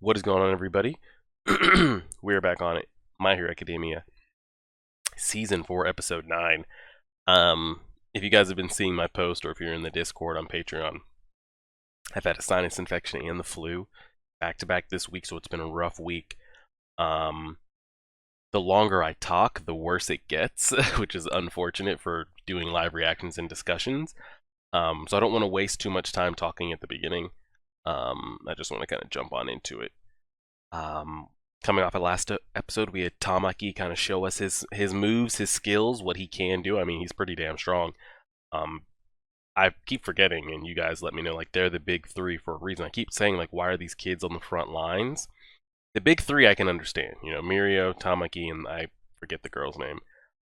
What is going on, everybody? We're back on it. My Hero Academia, Season 4, Episode 9. If you guys have been seeing my post, or if you're in the Discord on Patreon, I've had a sinus infection and the flu back-to-back this week, so it's been a rough week. The longer I talk, the worse it gets, which is unfortunate for doing live reactions and discussions. So I don't want to waste too much time talking at the beginning. I just want to kind of jump on into it. Coming off of last episode, we had Tamaki kind of show us his moves, his skills, what he can do. I mean, he's pretty damn strong. I keep forgetting, and you guys let me know, like, they're the big three for a reason. I keep saying, like, why are these kids on the front lines? The big three I can understand. You know, Mirio, Tamaki, and I forget the girl's name.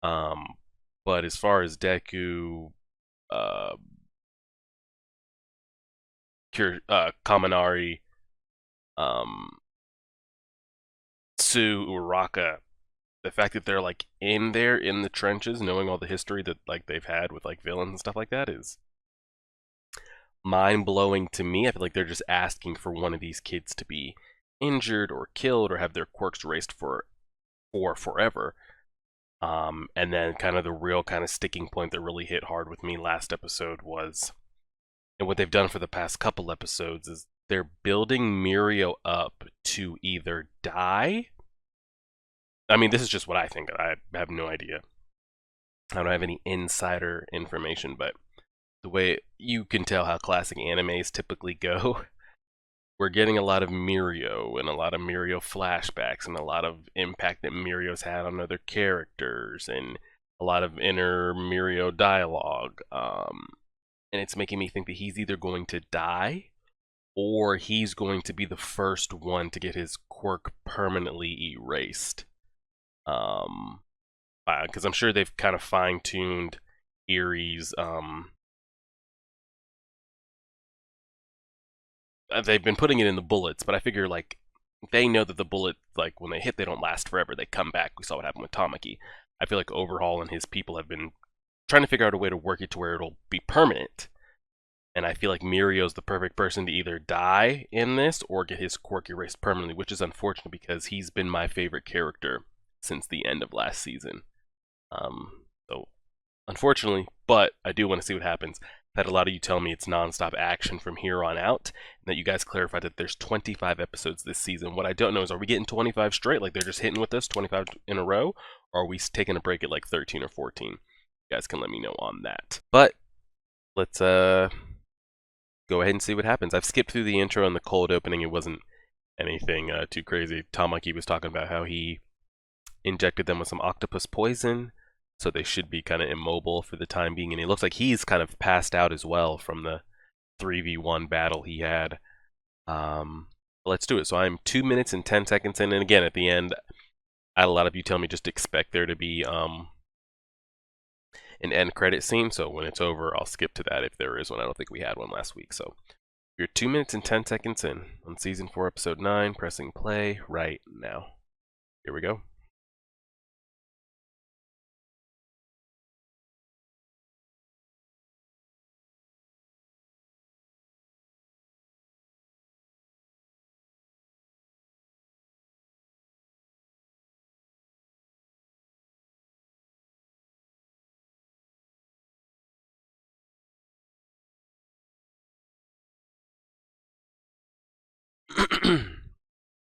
But as far as Deku, Kaminari, Tsu, Uraka, the fact that they're like in there in the trenches, knowing all the history that like they've had with like villains and stuff like that is mind blowing to me. I feel like they're just asking for one of these kids to be injured or killed or have their quirks erased for forever. And then kind of the real kind of sticking point that really hit hard with me last episode was, and what they've done for the past couple episodes is they're building Mirio up to either die. I mean, this is just what I think. I have no idea. I don't have any insider information, but the way you can tell how classic animes typically go, we're getting a lot of Mirio and a lot of Mirio flashbacks and a lot of impact that Mirio's had on other characters and a lot of inner Mirio dialogue. And it's making me think that he's either going to die or he's going to be the first one to get his quirk permanently erased. Because I'm sure they've kind of fine-tuned Erie's, they've been putting it in the bullets, but I figure, like, they know that the bullet, like, when they hit, they don't last forever. They come back. We saw what happened with Tamaki. I feel like Overhaul and his people have been trying to figure out a way to work it to where it'll be permanent. And I feel like Mirio's the perfect person to either die in this or get his quirk erased permanently, which is unfortunate because he's been my favorite character since the end of last season. So unfortunately, but I do want to see what happens. I've had a lot of you tell me it's non-stop action from here on out, and that you guys clarified that there's 25 episodes this season. What I don't know is, are we getting 25 straight, like they're just hitting with us 25 in a row, or are we taking a break at like 13 or 14? You guys can let me know on that. But let's go ahead and see what happens. I've skipped through the intro and the cold opening. It wasn't anything too crazy. Tamaki was talking about how he injected them with some octopus poison, so they should be kind of immobile for the time being. And it looks like he's kind of passed out as well from the 3v1 battle he had. Let's do it. So I'm 2 minutes and 10 seconds in, and again, at the end, I had a lot of you tell me just expect there to be an end credit scene, so when it's over, I'll skip to that if there is one. I don't think we had one last week. So you're 2 minutes and 10 seconds in on Season 4, Episode 9, pressing play right now. Here we go.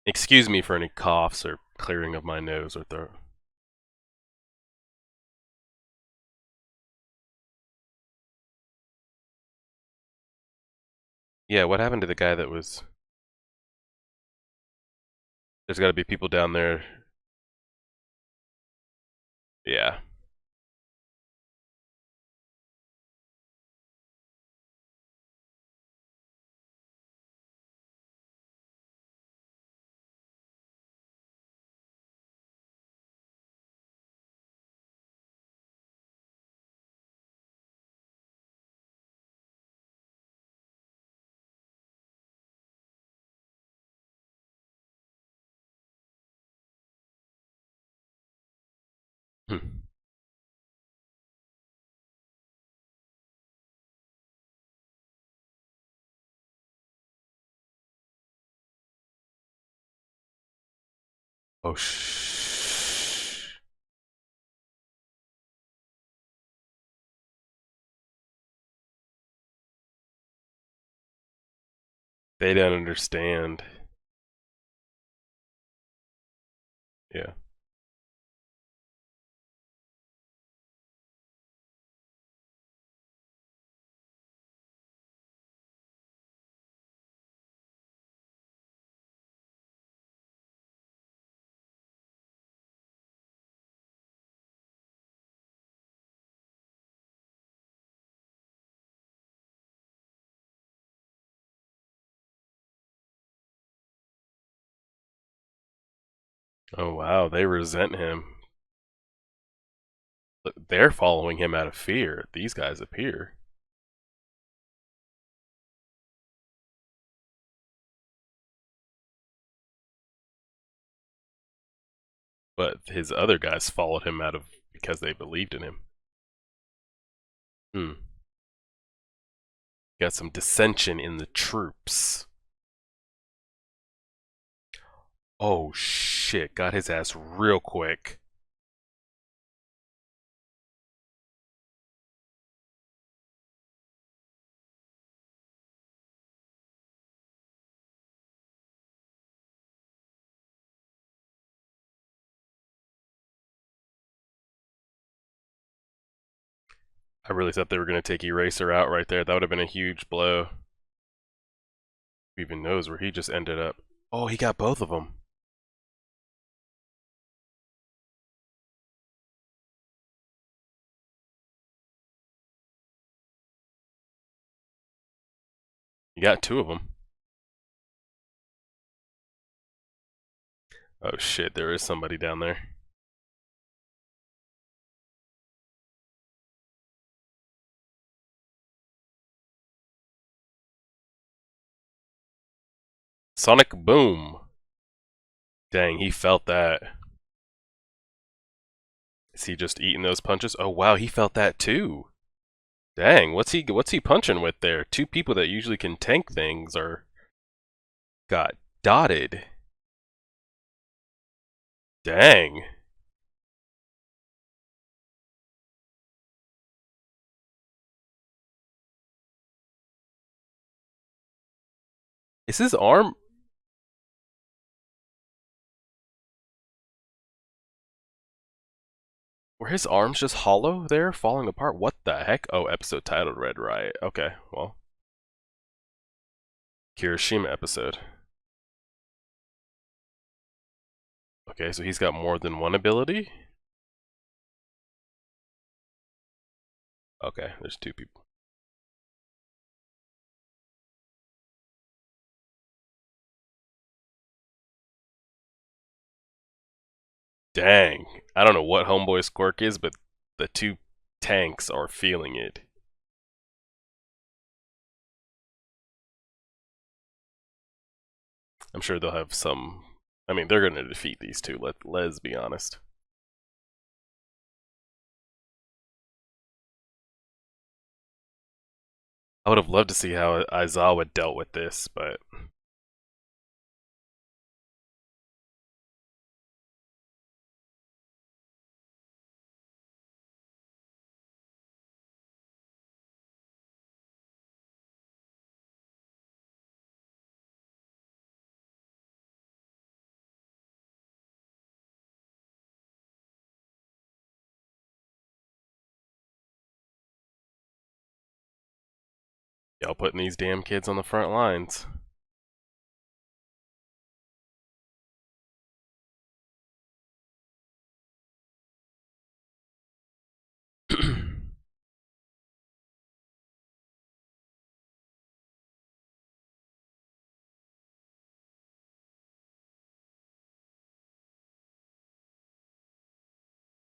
Excuse me for any coughs or clearing of my nose or throat. Yeah, what happened to the guy that was... There's got to be people down there. Yeah. Hmm. Oh, shh. They don't understand. Yeah. Oh, wow. They resent him. They're following him out of fear. These guys appear. But his other guys followed him out of because they believed in him. Hmm. Got some dissension in the troops. Oh shit, got his ass real quick. I really thought they were going to take Eraser out right there. That would have been a huge blow. Who even knows where he just ended up? Oh, he got both of them. He got two of them. Oh shit, there is somebody down there. Sonic Boom. Dang, he felt that. Is he just eating those punches? Oh wow, he felt that too. Dang, what's he punching with there? Two people that usually can tank things are got dotted. Dang. Is his arm were his arms just hollow there, falling apart? What the heck? Oh, episode titled Red Riot. Okay, well, Kirishima episode. Okay, so he's got more than one ability? Okay, there's two people. Dang. I don't know what Homeboy's quirk is, but the two tanks are feeling it. I'm sure they'll have some. I mean, they're going to defeat these two, let's be honest. I would have loved to see how Aizawa dealt with this, but y'all putting these damn kids on the front lines.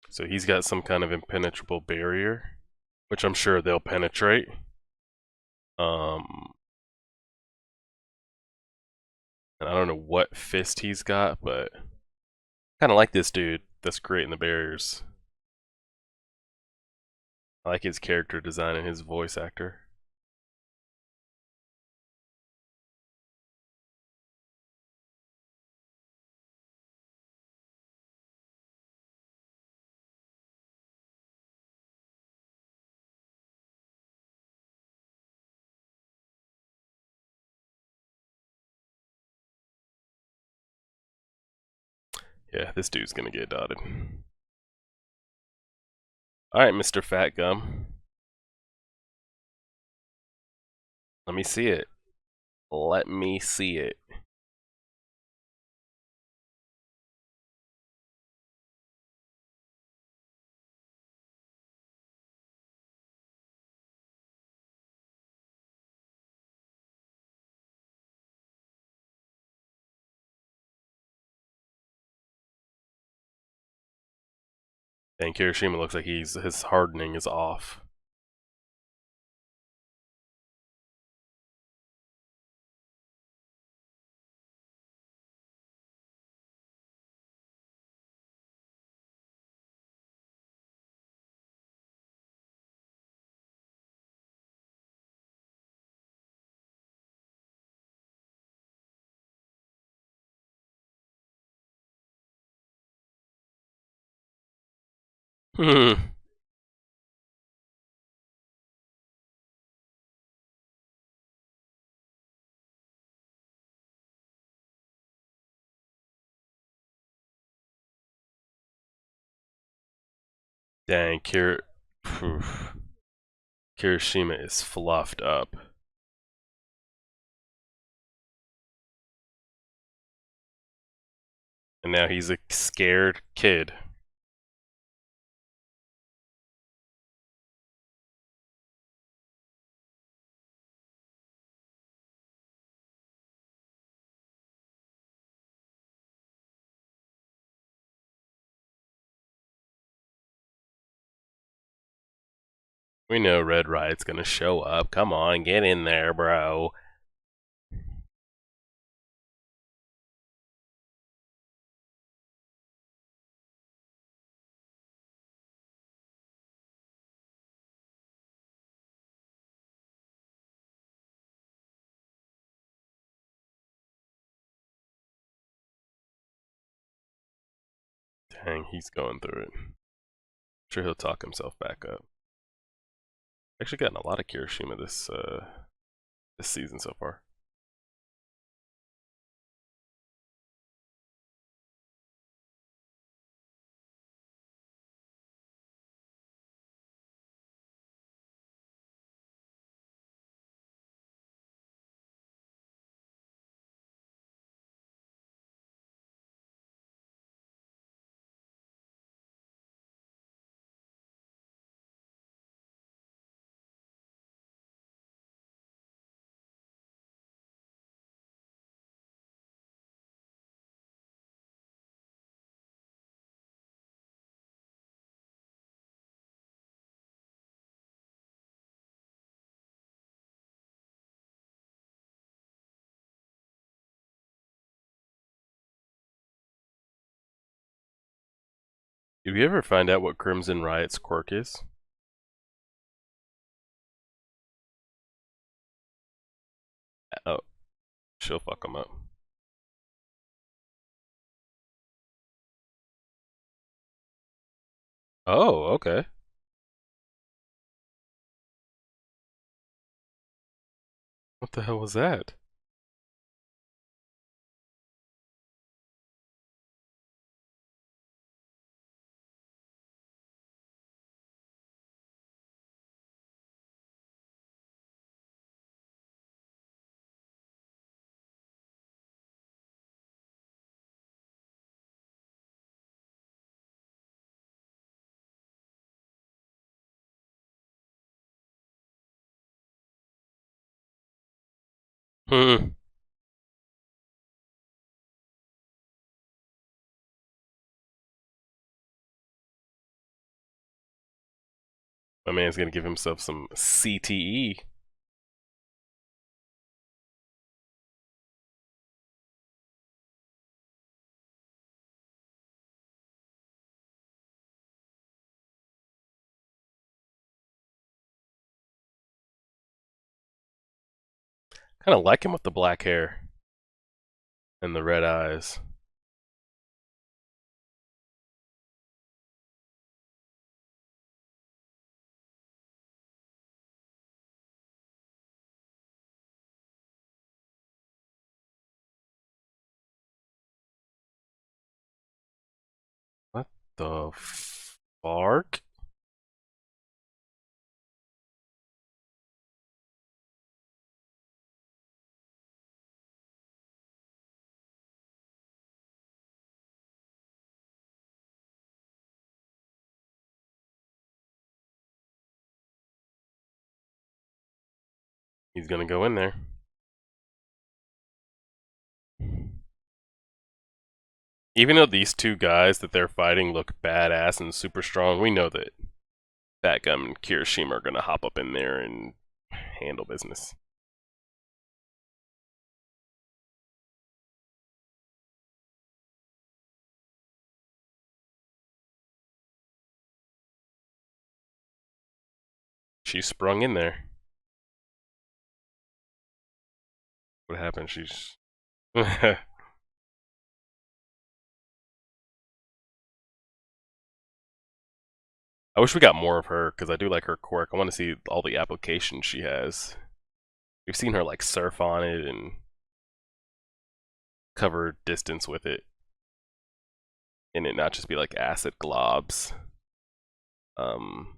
So he's got some kind of impenetrable barrier, which I'm sure they'll penetrate. Um, and I don't know what fist he's got, but kind of like this dude that's creating the barriers. I like his character design and his voice actor. Yeah, this dude's gonna get dotted. Alright, Mr. Fat Gum. Let me see it. Let me see it. And Kirishima looks like his hardening is off. Hmm. Dang, Kirishima is fluffed up. And now he's a scared kid. We know Red Riot's gonna show up. Come on, get in there, bro. Dang, he's going through it. Sure, he'll talk himself back up. Actually, gotten a lot of Kirishima this season so far. Did we ever find out what Crimson Riot's quirk is? Oh, she'll fuck him up. Oh, okay. What the hell was that? Hmm. My man's gonna give himself some CTE. Kind of like him with the black hair and the red eyes. The fark? He's gonna go in there. Even though these two guys that they're fighting look badass and super strong, we know that Fat Gum and Kirishima are gonna hop up in there and handle business. She sprung in there. What happened? She's. I wish we got more of her because I do like her quirk. I want to see all the applications she has. We've seen her like surf on it and cover distance with it, and it not just be like acid globs. Um,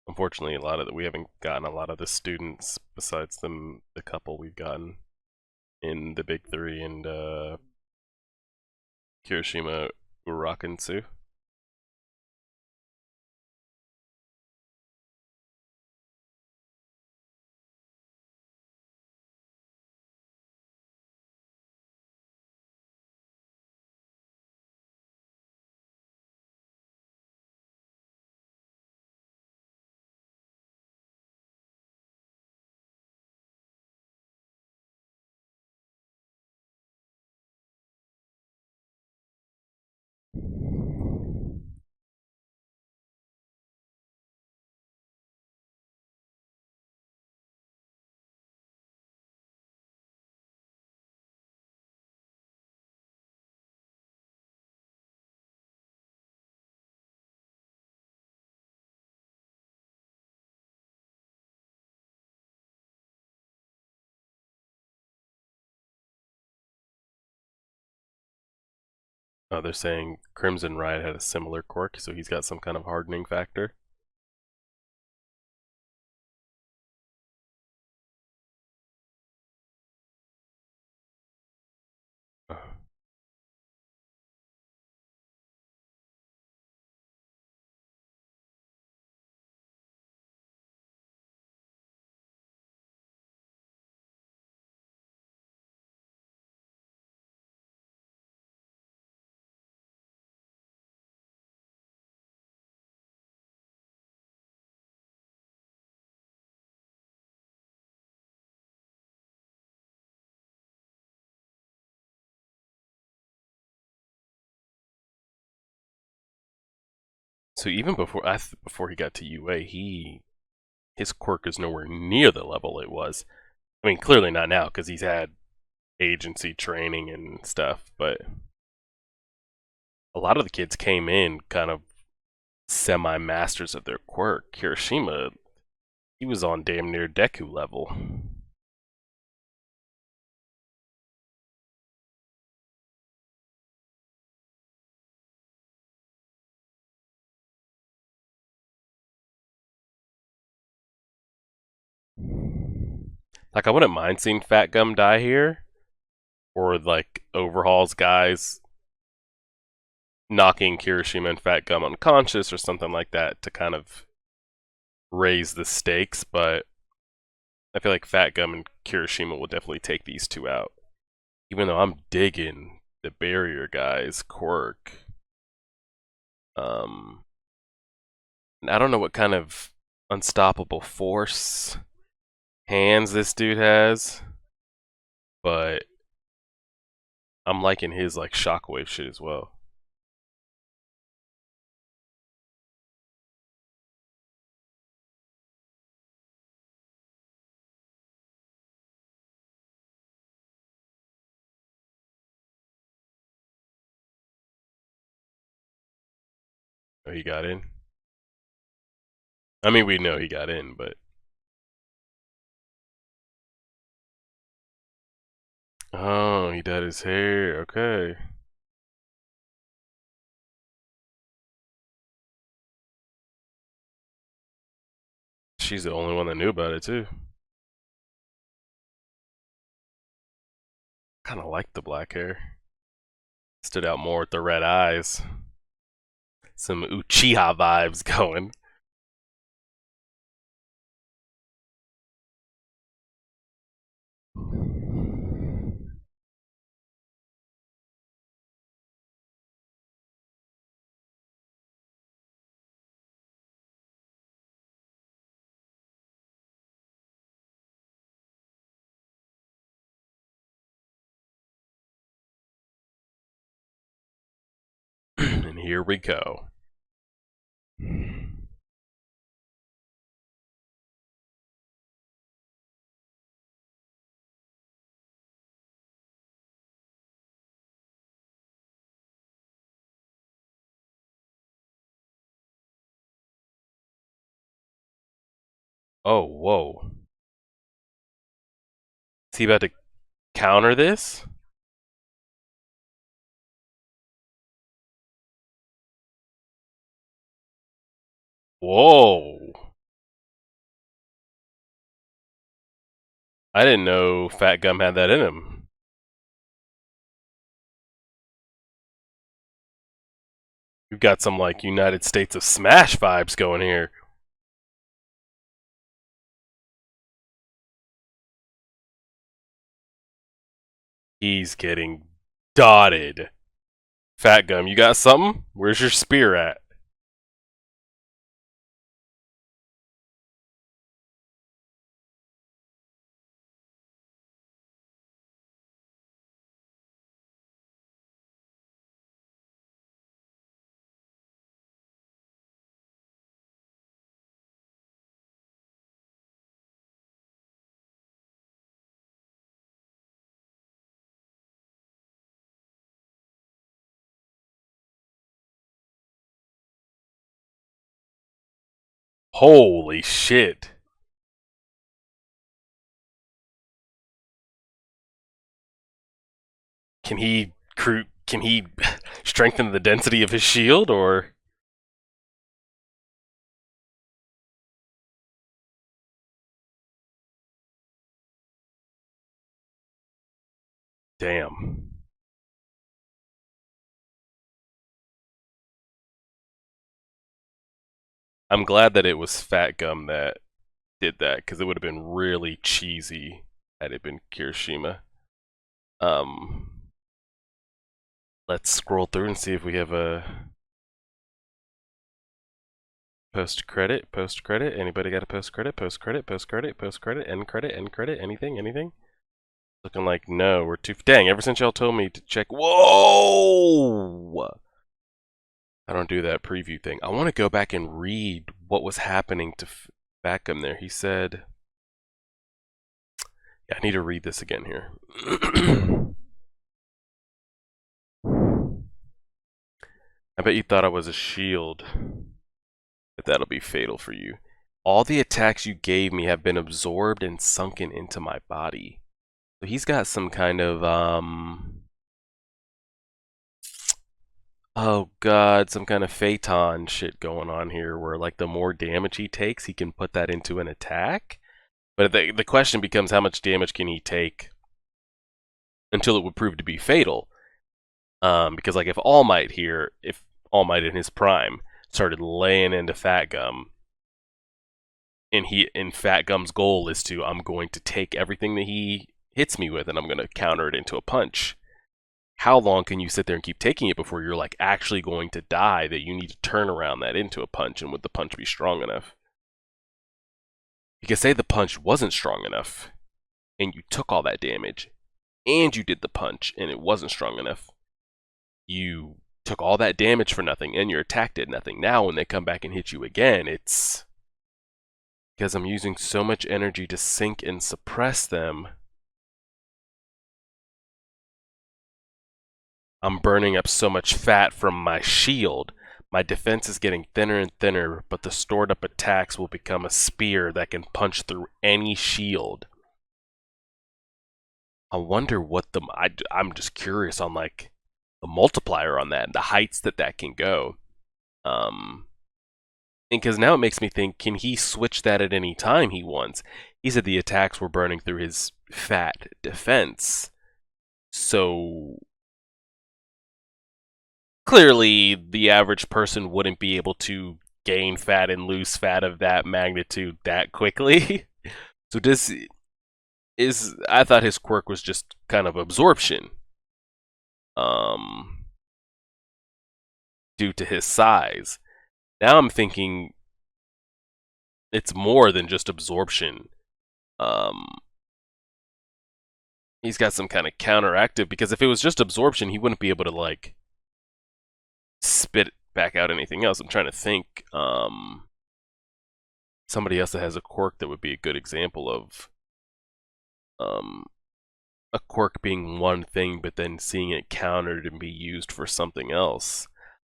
Unfortunately, a lot of we haven't gotten a lot of the students besides the couple we've gotten in the big three and Kirishima Urakensu. They're saying Crimson Riot had a similar quirk, so he's got some kind of hardening factor. So even before he got to UA, his quirk is nowhere near the level it was. I mean, clearly not now because he's had agency training and stuff, but a lot of the kids came in kind of semi-masters of their quirk. Hiroshima, he was on damn near Deku level. Like, I wouldn't mind seeing Fat Gum die here, or like Overhaul's guys knocking Kirishima and Fat Gum unconscious or something like that to kind of raise the stakes, but I feel like Fat Gum and Kirishima will definitely take these two out. Even though I'm digging the barrier guy's quirk. Um, I don't know what kind of unstoppable force hands this dude has, but I'm liking his like shockwave shit as well. Oh, he got in. I mean, we know he got in, but oh, he dyed his hair. Okay. she's the only one that knew about it too. Kind of like the black hair. Stood out more with the red eyes. Some Uchiha vibes going. And here we go. Oh, whoa. Is he about to counter this? Whoa. I didn't know Fat Gum had that in him. We've got some, like, United States of Smash vibes going here. He's getting dotted. Fat Gum, you got something? Where's your spear at? Holy shit. Can he strengthen the density of his shield, or damn. I'm glad that it was Fat Gum that did that, because it would have been really cheesy had it been Kirishima. Let's scroll through and see if we have a post credit. Anybody got a post credit? Post credit, end credit, anything? Looking like no, we're too. Dang, ever since y'all told me to check. Whoa! I don't do that preview thing. I want to go back and read what was happening to Fat Gum there. He said. Yeah, I need to read this again here. I bet you thought I was a shield. But that'll be fatal for you. All the attacks you gave me have been absorbed and sunken into my body. So he's got some kind of, oh god, some kind of Phaeton shit going on here where, like, the more damage he takes, he can put that into an attack. But the question becomes, how much damage can he take until it would prove to be fatal? Because, like, if All Might here, if All Might in his prime started laying into Fat Gum, and Fat Gum's goal is to, I'm going to take everything that he hits me with and I'm going to counter it into a punch. How long can you sit there and keep taking it before you're, like, actually going to die that you need to turn around that into a punch, and would the punch be strong enough? Because say the punch wasn't strong enough and you took all that damage and you did the punch and it wasn't strong enough, you took all that damage for nothing and your attack did nothing. Now when they come back and hit you again, it's because I'm using so much energy to sink and suppress them. I'm burning up so much fat from my shield. My defense is getting thinner and thinner, but the stored up attacks will become a spear that can punch through any shield. I wonder what I'm just curious on, like, the multiplier on that, the heights that can go. And because now it makes me think, can he switch that at any time he wants? He said the attacks were burning through his fat defense. So clearly the average person wouldn't be able to gain fat and lose fat of that magnitude that quickly. So this is, I thought his quirk was just kind of absorption. Due to his size. Now I'm thinking it's more than just absorption. He's got some kind of counteractive, because if it was just absorption, he wouldn't be able to like spit back out anything else. I'm trying to think somebody else that has a quirk that would be a good example of a quirk being one thing but then seeing it countered and be used for something else.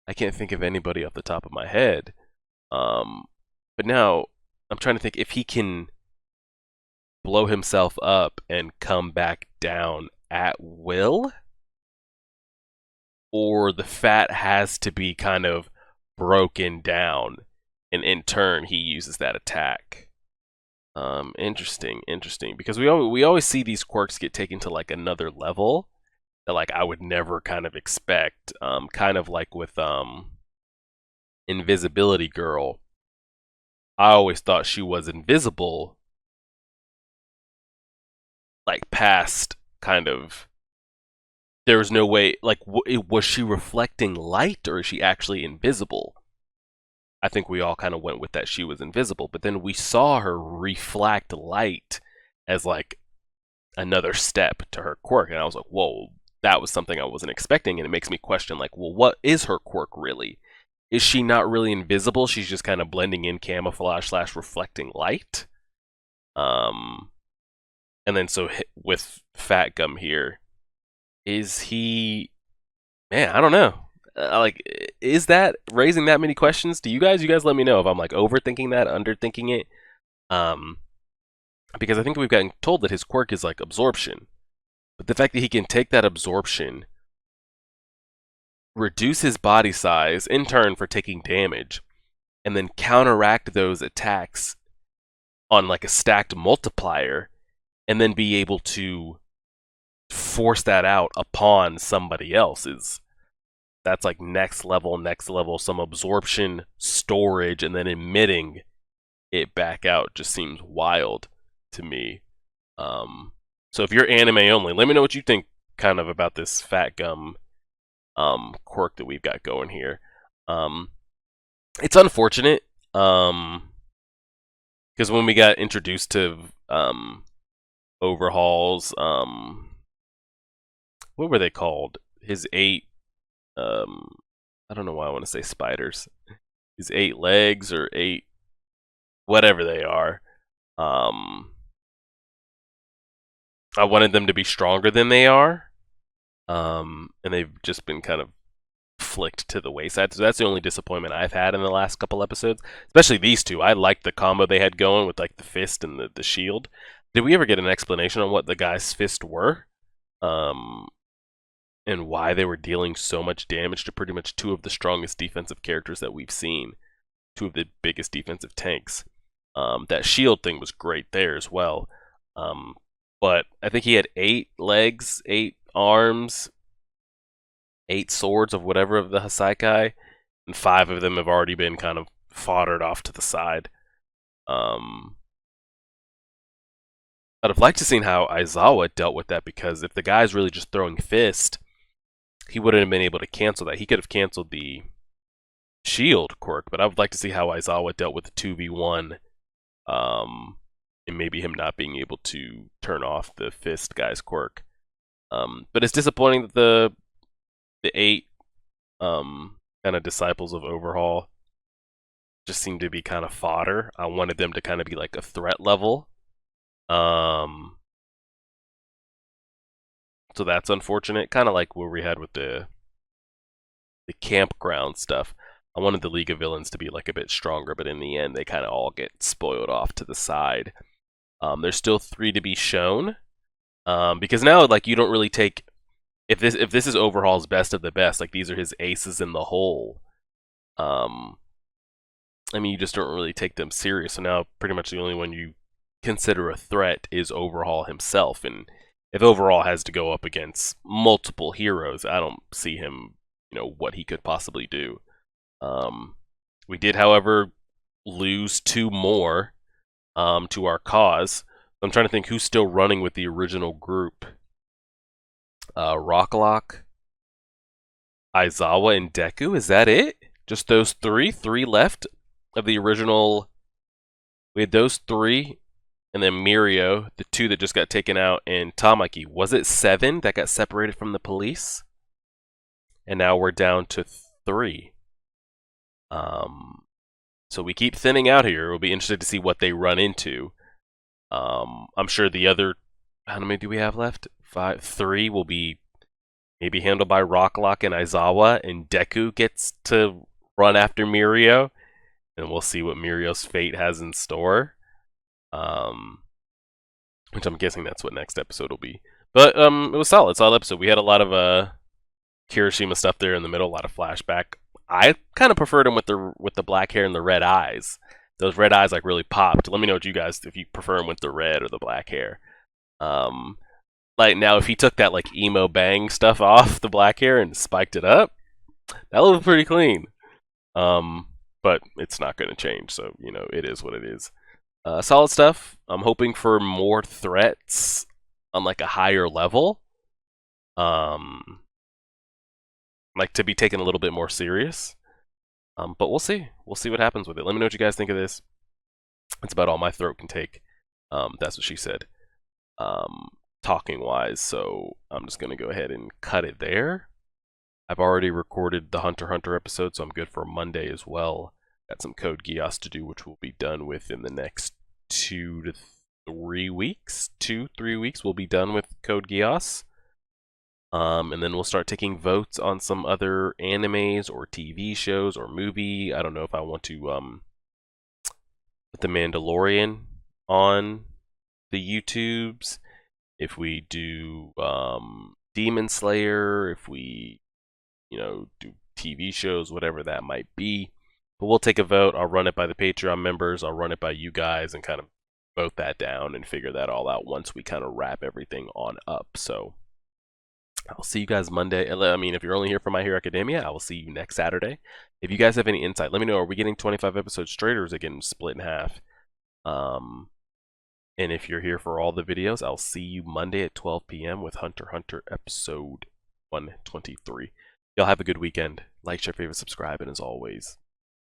I can't think of anybody off the top of my head. But now I'm trying to think if he can blow himself up and come back down at will, or the fat has to be kind of broken down, and in turn he uses that attack. Interesting, because we always see these quirks get taken to like another level that like I would never kind of expect. Kind of like with Invisibility Girl. I always thought she was invisible, like past kind of. There was no way, like, was she reflecting light or is she actually invisible? I think we all kind of went with that she was invisible, but then we saw her reflect light as like another step to her quirk, and I was like, whoa, that was something I wasn't expecting, and it makes me question, like, well, what is her quirk really? Is she not really invisible? She's just kind of blending in camouflage / reflecting light. And then so with Fat Gum here, is he? Man, I don't know. Like, is that raising that many questions? Do you guys? You guys let me know if I'm like overthinking that, underthinking it. Because I think we've gotten told that his quirk is like absorption, but the fact that he can take that absorption, reduce his body size in turn for taking damage, and then counteract those attacks on like a stacked multiplier, and then be able to force that out upon somebody else, that's like next level, some absorption, storage, and then emitting it back out just seems wild to me. So if you're anime only, let me know what you think kind of about this Fat Gum quirk that we've got going here. It's unfortunate because when we got introduced to overhauls, what were they called? His 8 I don't know why I want to say spiders. His 8 legs or 8 whatever they are. I wanted them to be stronger than they are. And they've just been kind of flicked to the wayside. So that's the only disappointment I've had in the last couple episodes. Especially these two. I liked the combo they had going with like the fist and the shield. Did we ever get an explanation on what the guy's fists were? And why they were dealing so much damage to pretty much 2 of the strongest defensive characters that we've seen. 2 of the biggest defensive tanks. That shield thing was great there as well. But I think he had 8 legs, 8 arms, 8 swords of whatever of the Hasaikai, and 5 of them have already been kind of foddered off to the side. I'd have liked to seen how Aizawa dealt with that, because if the guy's really just throwing fist, he wouldn't have been able to cancel that. He could have canceled the shield quirk, but I would like to see how Aizawa dealt with the 2v1, and maybe him not being able to turn off the fist guy's quirk. But it's disappointing that the 8 kind of disciples of Overhaul just seem to be kind of fodder. I wanted them to kind of be like a threat level. So that's unfortunate. Kind of like where we had with the campground stuff. I wanted the League of Villains to be like a bit stronger, but in the end, they kind of all get spoiled off to the side. There's still 3 to be shown, because now like you don't really take, if this is Overhaul's best of the best, like these are his aces in the hole. I mean, you just don't really take them serious. So now pretty much the only one you consider a threat is Overhaul himself. And if Overhaul has to go up against multiple heroes, I don't see him, what he could possibly do. We did, however, lose 2 more to our cause. I'm trying to think who's still running with the original group. Rocklock, Aizawa, and Deku. Is that it? Just those 3? 3 left of the original. We had those 3, and then Mirio, the 2 that just got taken out, and Tamaki. Was it 7 that got separated from the police? And now we're down to 3. So we keep thinning out here. We'll be interested to see what they run into. I'm sure the other, how many do we have left? 5, 3 will be maybe handled by Rocklock and Aizawa, and Deku gets to run after Mirio, and we'll see what Mirio's fate has in store. Which I'm guessing that's what next episode will be. But it was solid episode. We had a lot of Kirishima stuff there in the middle, a lot of flashback. I kind of preferred him with the black hair and the red eyes. Those red eyes like really popped. Let me know what you guys, if you prefer him with the red or the black hair. Like now, if he took that like emo bang stuff off the black hair and spiked it up, that looked pretty clean. But it's not going to change, so it is what it is. Solid stuff. I'm hoping for more threats on like a higher level. Like to be taken a little bit more serious. But we'll see. We'll see what happens with it. Let me know what you guys think of this. That's about all my throat can take. That's what she said. Talking wise, so I'm just gonna go ahead and cut it there. I've already recorded the Hunter x Hunter episode, so I'm good for Monday as well. Got some Code Geass to do, which we'll be done with in the next 2 to 3 weeks. 2-3 weeks we'll be done with Code Geass. And then we'll start taking votes on some other animes or TV shows or movie. I don't know if I want to put The Mandalorian on the YouTubes. If we do Demon Slayer, if we, do TV shows, whatever that might be. But we'll take a vote. I'll run it by the Patreon members. I'll run it by you guys and kind of vote that down and figure that all out once we kind of wrap everything on up. So I'll see you guys Monday. I mean, if you're only here for My Hero Academia, I will see you next Saturday. If you guys have any insight, let me know. Are we getting 25 episodes straight, or is it getting split in half? And if you're here for all the videos, I'll see you Monday at 12 p.m. with Hunter x Hunter episode 123. Y'all have a good weekend. Like, share, favorite, subscribe, and as always,